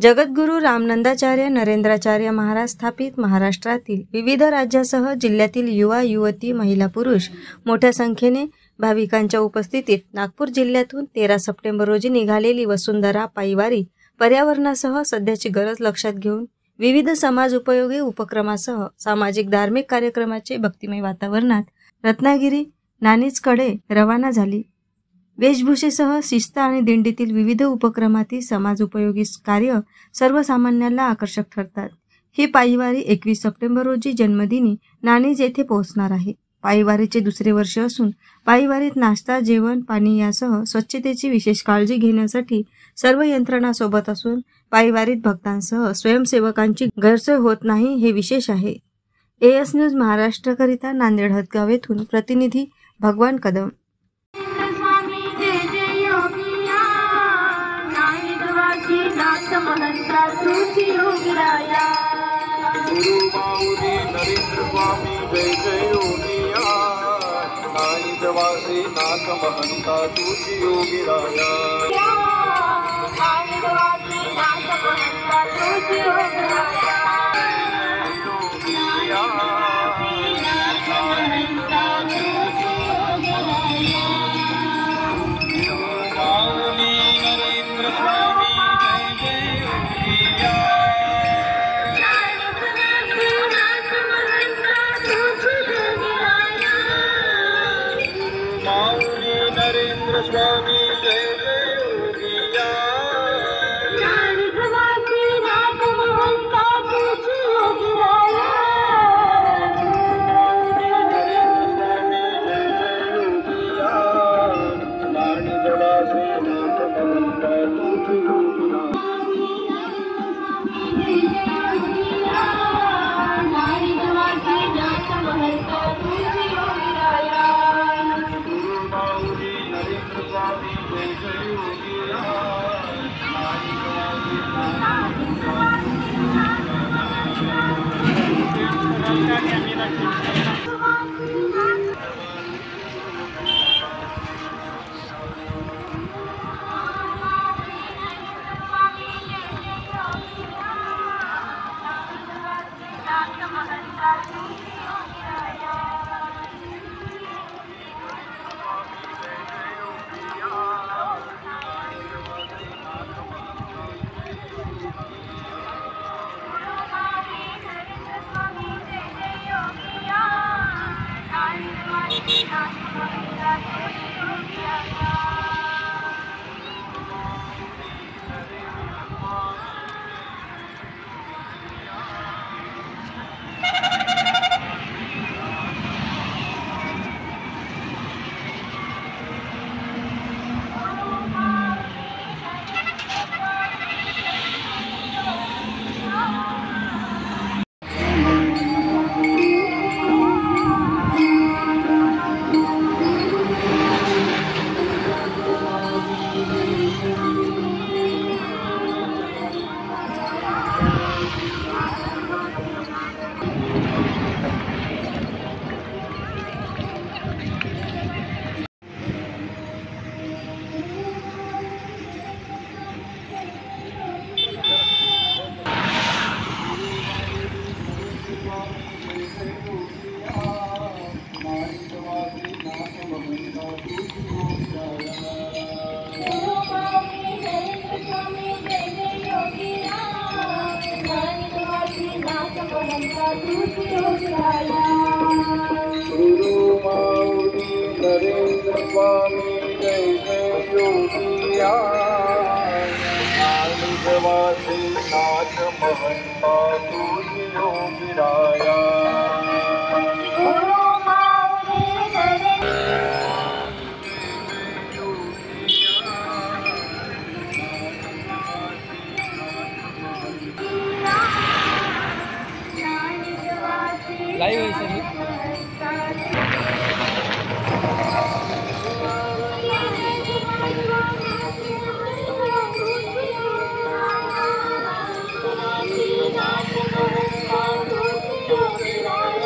जगद्गुरू रामनंदाचार्य नरेंद्राचार्य महाराज स्थापित महाराष्ट्रातील विविध राज्यासह जिल्ह्यातील युवा युवती महिला पुरुष मोठ्या संख्येने भाविकांच्या उपस्थितीत नागपूर जिल्ह्यातून 13 सप्टेंबर रोजी निघालेली वसुंधरा पायवारी पर्यावरणासह सध्याची गरज लक्षात घेऊन विविध समाज उपयोगी उपक्रमासह सामाजिक धार्मिक कार्यक्रमाचे भक्तिमय वातावरणात रत्नागिरी नानिजकडे रवाना झाली। वेशभूषेसह शिस्त आणि दिंडीतील विविध उपक्रमातील समाज उपयोगी कार्य सर्वसामान्यांना आकर्षक ठरतात। ही पायवारी 21 सप्टेंबर रोजी जन्मदिनी नानिज येथे पोहोचणार आहे। पायवारीचे दुसरे वर्ष असून पायवारीत नाश्ता जेवण पाणी यासह स्वच्छतेची विशेष काळजी घेण्यासाठी सर्व यंत्रणा सोबत असून पायवारीत भक्तांसह स्वयंसेवकांची गैरसोय होत नाही हे विशेष आहे। AS न्यूज महाराष्ट्रकरिता नांदेड हदगाव येथून प्रतिनिधी भगवान कदम। गुरु माऊली नरेंद्र स्वामी जय जय योगिया, नानिजवासी नाथ महंता तुझी योगिराया। नरेंद्र स्वामी जय जय योगिया, नानिजवासी नाथ महंता तुझी योगिराया। नरेंद्र स्वामी जय जय योगिया, नानिजवासी नाथ महंता तुझी योगिराया। गुरु माऊली नरेंद्र स्वामी जय जय योगिया, नानिजवासी नाथ महंता तुझी योगिराया। लाइव है सर। Thank you.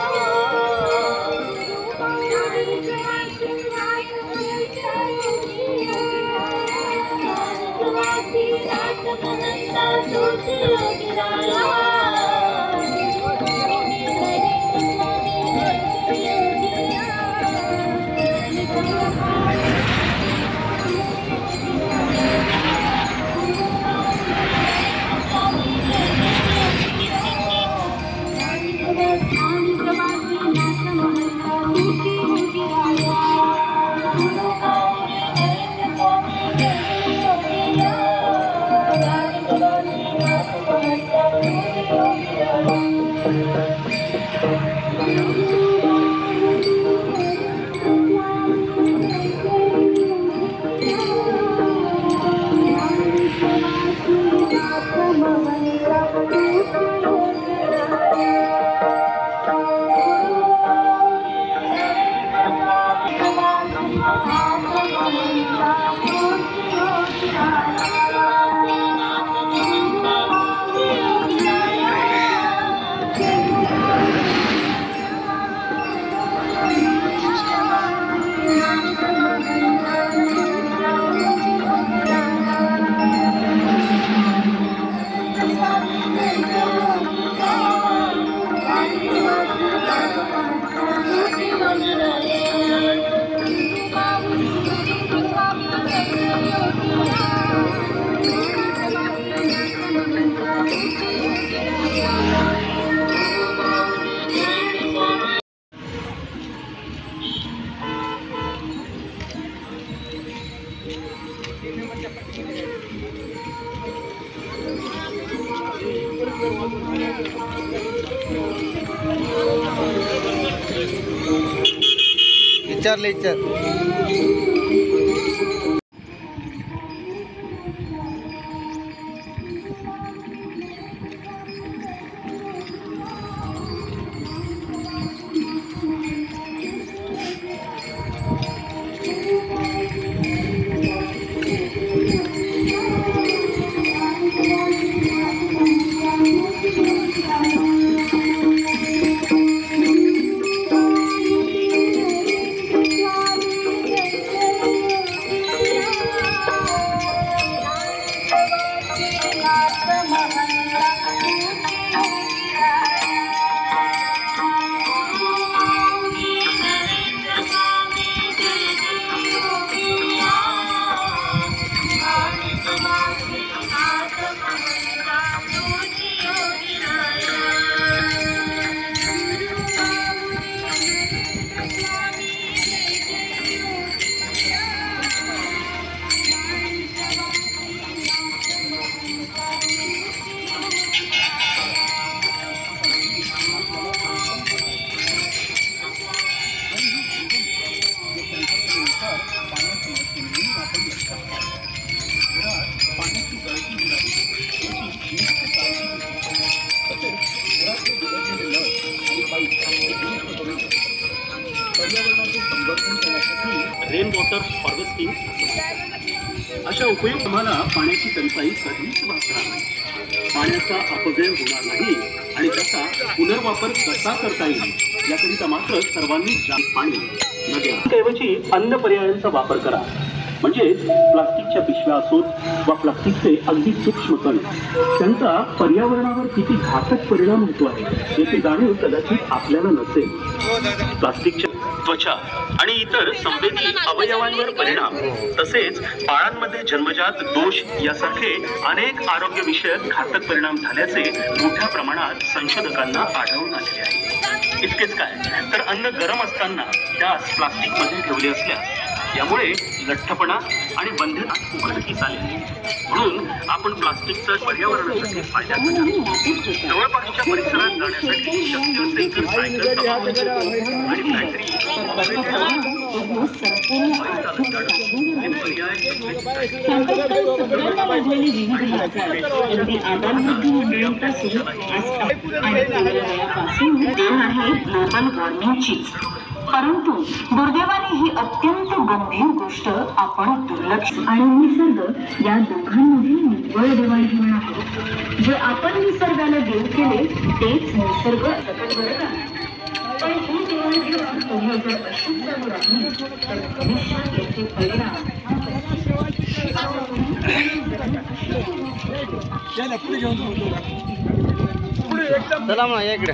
विचारले रेन वॉटर हार्वेस्टिंग अशा उपयोग तुम्हाला पाण्याची टंचाई कधीच भासणार नाही, पाण्याचा अपव्यय होणार नाही आणि त्याचा पुनर्वापर कसा करता येईल याकरिता मात्र सर्वांनी पाणी नद्या ऐवजी अन्य पर्यायांचा वापर करा. म्हणजेच प्लास्टिकच्या पिशव्या असोत वा प्लास्टिकचे अगदी सूक्ष्म कण त्यांचा पर्यावरणावर किती घातक परिणाम होतो आहे याची जाणीव कदाचित आपल्याला नसेल. प्लास्टिकच्या त्वचा आणि इतर संवेदी अवयवांवर परिणाम तसेच बाळांमध्ये जन्मजात दोष यासारखे अनेक आरोग्यविषयक घातक परिणाम झाल्याचे मोठ्या प्रमाणात संशोधकांना आढळून आलेले आहे. इतकेच काय तर अन्न गरम असताना त्यास प्लास्टिकमध्ये ठेवले असल्यास यामुळे लठ्ठपणा आणि बंधनात उघडकीस आले. म्हणून आपण प्लास्टिकचा पर्यावरणासाठी फायदा करा. जवळपासच्या परिसरात जाण्यासाठी शक्य असेल तर सायकलचा वापर करा आणि बॅटरी परंतु दुर्दैवाने ही अत्यंत गंभीर गोष्ट आपण दुर्लक्ष आणि निसर्ग या दोघांमधील निव्वळ देवाणघेवाण आहे. जे आपण निसर्गाला देव केले तेच निसर्ग सतत घडत आहे. पण ही देवाणघेवाण पुढे जर अशीच चालू राहिली तर भविष्यात याचे परिणाम चला म्हणा या इकडे.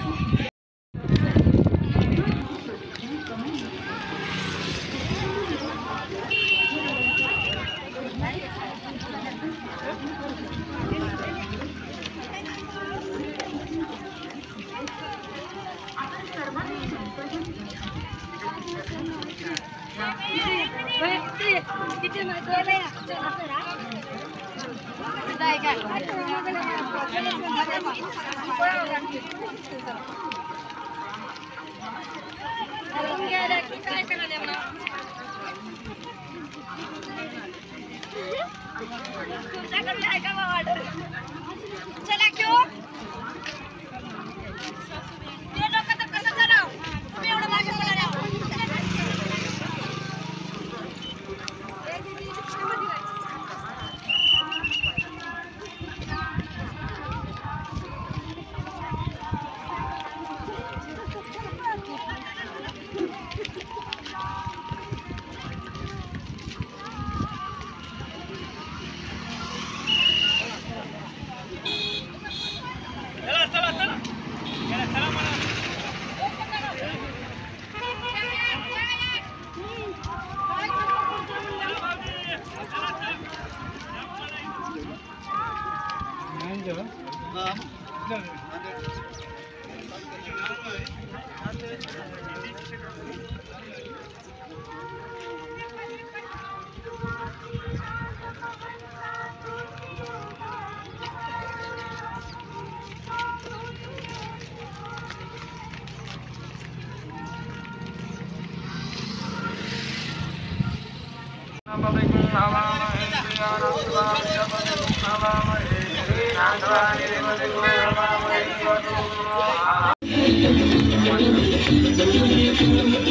चला क्यों ये लोक तर कसं चलाव तुम्ही एवढं मागे पडा Thank you.